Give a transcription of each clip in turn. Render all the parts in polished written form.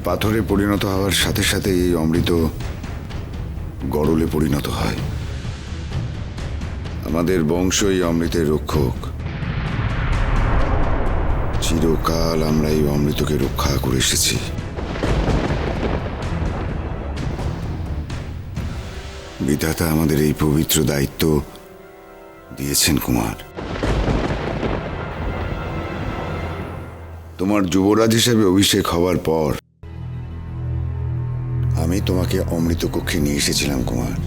পাথরে পরিণত হওয়ার সাথে সাথে এই অমৃত গরলে পরিণত হয়। আমাদের বংশ এই অমৃতের রক্ষক। চিরকাল আমরা এই অমৃতকে রক্ষা করে এসেছি। বিধাতা আমাদের এই পবিত্র দায়িত্ব দিয়েছেন কুমার। তোমার যুবরাজ হিসেবে অভিষেক হওয়ার পর আমি তোমাকে অমৃত কক্ষে নিয়ে এসেছিলাম কুমার।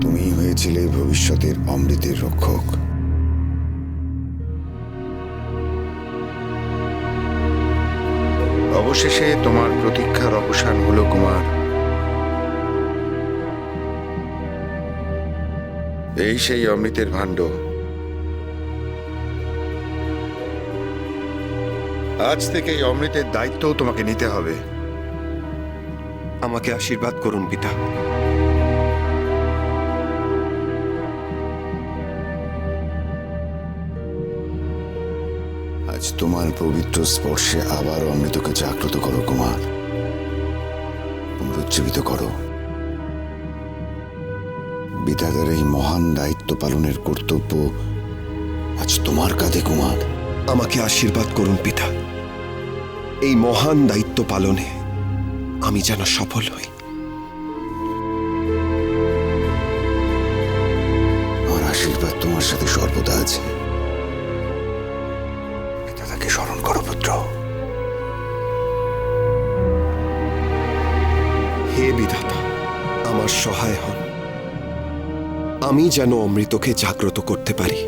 তুমি হয়েছিলে ভবিষ্যতের অমৃতের রক্ষক। অবশেষে তোমার প্রতীক্ষার অবসান হলো কুমার। এই সেই অমৃতের ভাণ্ড। আজ থেকে এই অমৃতের দায়িত্ব তোমাকে নিতে হবে। আমাকে আশীর্বাদ করুন পিতা। আজ তোমার পবিত্র স্পর্শে আবার অমৃতকে জাগ্রত করো কুমার, পুনরুজ্জীবিত করো। বিধাতার এই মহান দায়িত্ব পালনের কর্তব্য আজ তোমার কাঁধে কুমার। আমাকে আশীর্বাদ করুন পিতা। এই মহান দায়িত্ব পালনে আমি যেন সফল হই। আমার আশীর্বাদ তোমার সাথে সর্বদা আছে। বিধাতাকে স্মরণ করো পুত্র। হে বিধাতা, আমার সহায় হন। আমি যেন অমৃতকে জাগ্রত করতে পারি।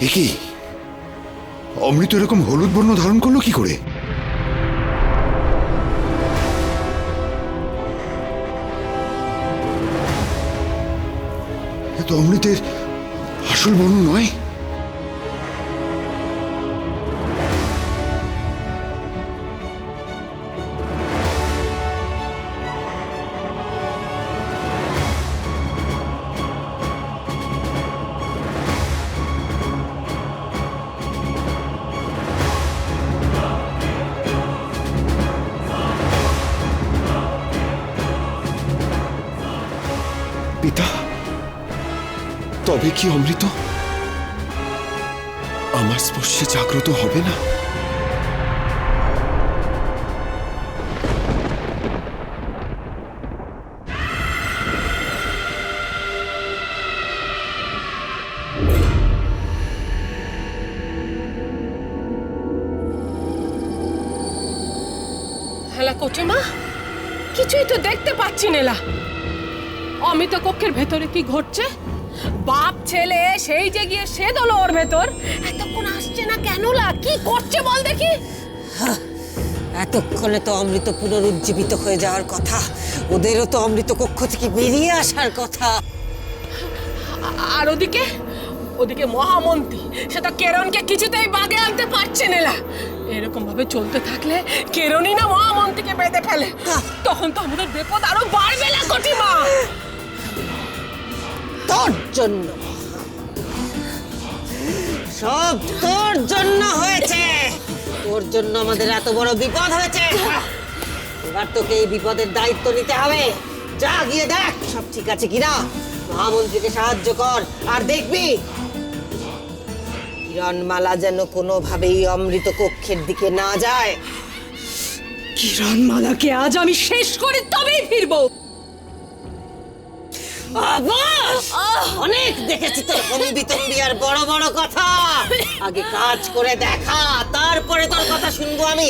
এ কি? অমৃত এরকম হলুদ বর্ণ ধারণ করলো কি করে? এ তো অমৃতের আসল বর্ণ নয়। পিতা, তবে কি অমৃত আমার স্পর্শে জাগ্রত হবে না? হেলা কোচেমা, কিছুই তো দেখতে পাচ্ছি নেলা। অমিত কক্ষের ভেতরে কি ঘটছে? বাপ ছেলে সেই যে গিয়ে সে দলো ওর ভেতর, এতক্ষণ আসছে না কেন? লা কি করছে বল দেখি। এতক্ষণে তো অমৃত পুনরুজ্জীবিত হয়ে যাওয়ার কথা, ওদেরও তো অমৃত কক্ষ থেকে বেরিয়ে আসার কথা। আর ওদিকে ওদিকে মহামন্ত্রী সেটা কেরণকে কিছুতেই বাগে আনতে পারছে না। এরকম ভাবে চলতে থাকলে কেরণই না মহামন্ত্রীকে বেঁধে ফেলে, তখন তো আমাদের বিপদ আরো বাড়বে না কটিমা। তোর জন্য, সব তোর জন্য হয়েছে। তোর জন্য আমাদের এত বড় বিপদ হয়েছে। এবার তোকে এই বিপদের দায়িত্ব নিতে হবে। যা গিয়ে দেখ সব ঠিক আছে কিনা, মহামন্ত্রীকে সাহায্য কর, আর দেখবি কিরণমালা যেন কোনোভাবেই অমৃত কক্ষের দিকে না যায়। কিরণমালাকে আজ আমি শেষ করে তবেই ফিরবো। অনেক দেখেছি তোর হম্বিতম্বি আর বড় বড় কথা। আগে কাজ করে দেখা, তারপরে তোর কথা শুনবো আমি।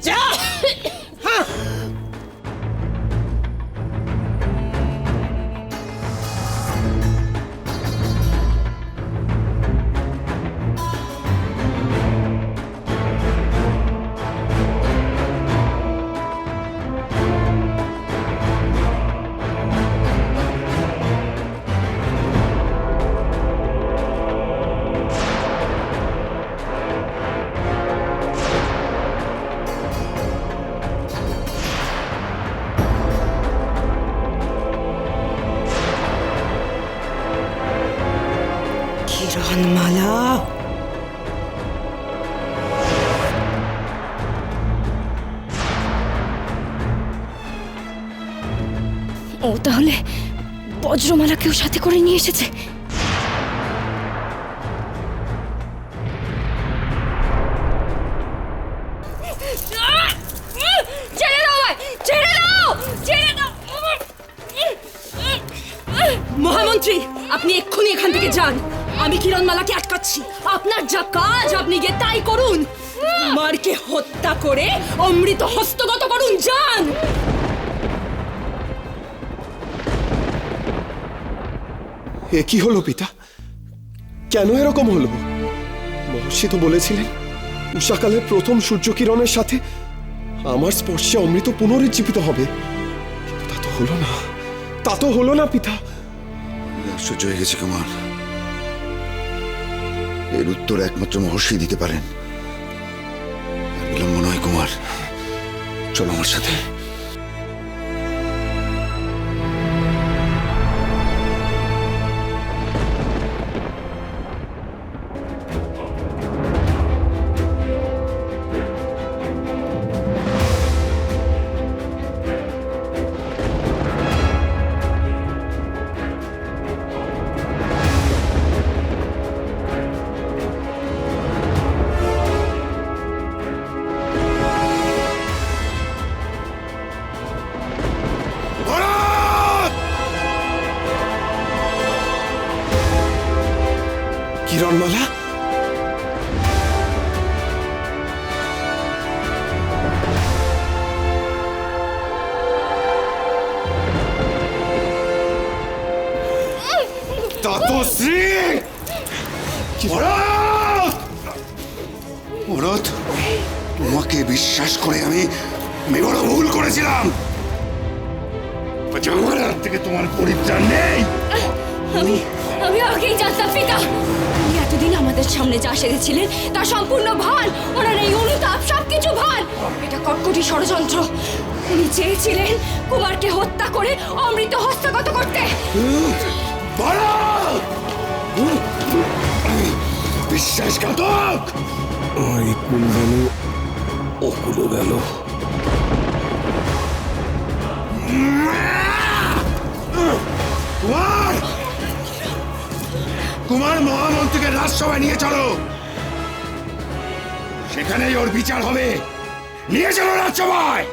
যা। হ্যাঁ। কিরণমালা, ও তাহলে বজ্রমালাকেও সাথে করে নিয়ে এসেছে। ছেড়ে দাও আমায়, ছেড়ে দাও, ছেড়ে দাও। মহামন্ত্রী, আপনি এক্ষুনি এখান থেকে যান। আমি কিরণমালাকে আটকাচ্ছি। আপনার যা কাজ আপনি গিয়ে তাই করুন। কুমারকে হত্যা করে অমৃত হস্তগত করুন, যান। এ কি হলো পিতা? কেন এরকম হলো? মহর্ষি তো বলেছিলেন উষাকালের প্রথম সূর্যকিরণের সাথে আমার স্পর্শে অমৃত পুনরুজ্জীবিত হবে, কিন্তু তা তো হলো না। তা তো হলো না পিতা। আশ্চর্য হয়ে গেছে কুমার। এর উত্তর একমাত্র মহর্ষি দিতে পারেন। আর বিলম্ব নয় কুমার, চলো আমার সাথে। কিরণমালা, তাতশ্রী! ভরত! ভরত, তোমাকে বিশ্বাস করে আমি বড় ভুল করেছিলাম। আজ আমার হাত থেকে তোমার পরিত্রাণ নেই। আমি আগেই জানতাম পিতা, উনি এতদিন আমাদের সামনে যা সেরেছিলেন তা সম্পূর্ণ ভান। ওনার এই অনুতাপ সবকিছু ভান। এটা কটকটি ষড়যন্ত্র। উনি চেয়েছিলেন কুমারকে হত্যা করে অমৃত হস্তগত করতে। ভরত! বিশ্বাসঘাতক! এই কুল গেল, ওকুলো গেল। কুমার! কুমার মহামন্ত্রীকে রাজসভায় নিয়ে চলো। সেখানেই ওর বিচার হবে। নিয়ে চলো রাজসভায়।